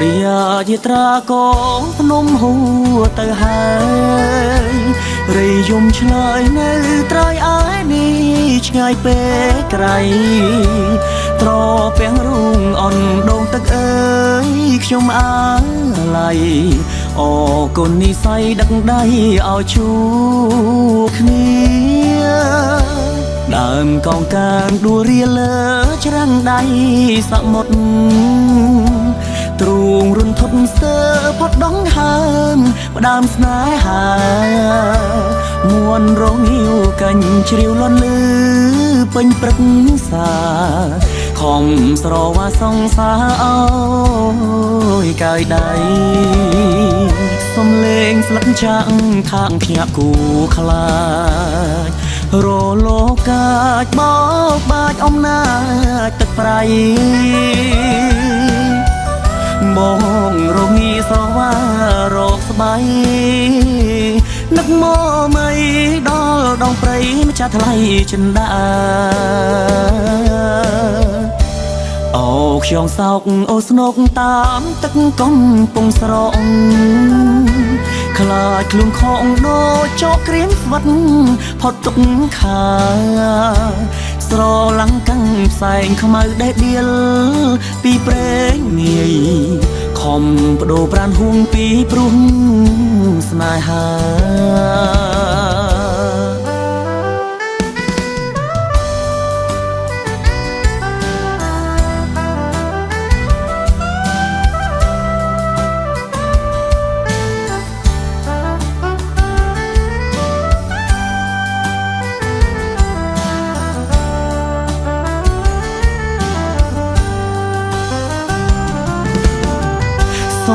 រិយាយាត្រាកងភ្នំហួរទៅហើយរីយំឆ្លើយនៅត្រៃឯនេះឆ្ងាយពេកក្រៃត្រពាំងរូងអនដងទឹកអើយខ្ញុំអាឡ័យអកូននិស័យដឹកដៃឲ្យជួបគ្នាដើមកងកាងដួលរៀលលើច្រាំងដៃសមុទ្រទ្រូងរុនធត់ស្ទើផុតដងហើមផ្ដើមស្នេហាមួនរងាវកាញ់ជ្រាវលន់លឺពេញព្រឹកសាខំស្រវាសងសាអើយកាយដៃសំលេងស្លឹកចាក់ខាងភ្ញាក់គូខ្លាចរលោកាចបោកបាច់អំណាចទឹកប្រៃបងរងាស្រវារកស្បៃនឹកមកមិនដល់ដងព្រៃម្ចាស់ថ្លៃចិនដាអូខ្យងសោកអូស្នុកតាមទឹកកំពុងស្រងខ្លាចខ្លួនខងដូចចោកក្រៀមស្វិតផុតទុកខាស្រឡាំងកាំងផ្សែងខ្មៅដេះដៀលពីព្រេងនាយខំបដូរប្រានហួងពីព្រោះស្នេហា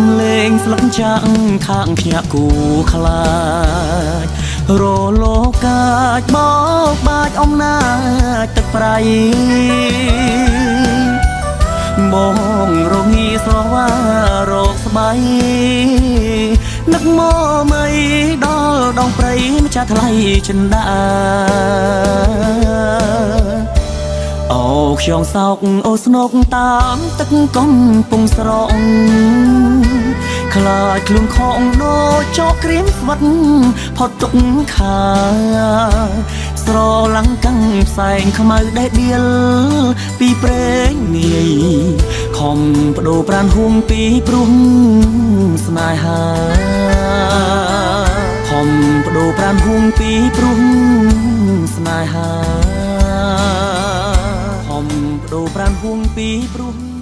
សំលេងស្លឹកចាក់ខាងភ្ញាក់គូខ្លាចរលោកាចបោកបាច់អំណាចទឹកប្រៃបងរងាស្រវារកស្បៃនឹកមកមិនដល់ដងព្រៃម្ចាស់ថ្លៃចិនដាអូខ្យងសោកអូស្នុកតាមទឹកកំពុងស្រងខ្លាចខ្លួនខងដូចចោកក្រៀមស្វិតផុតទុកខាស្រឡាំងកាំងផ្សែងខ្មៅដេះដៀលពីព្រេងនាយខំបដូរប្រានហួងពីព្រោះស្នេហាខំបដូរប្រានហួងពីព្រោះស្នេហាខំបដូរប្រានហួងពីព្រោះ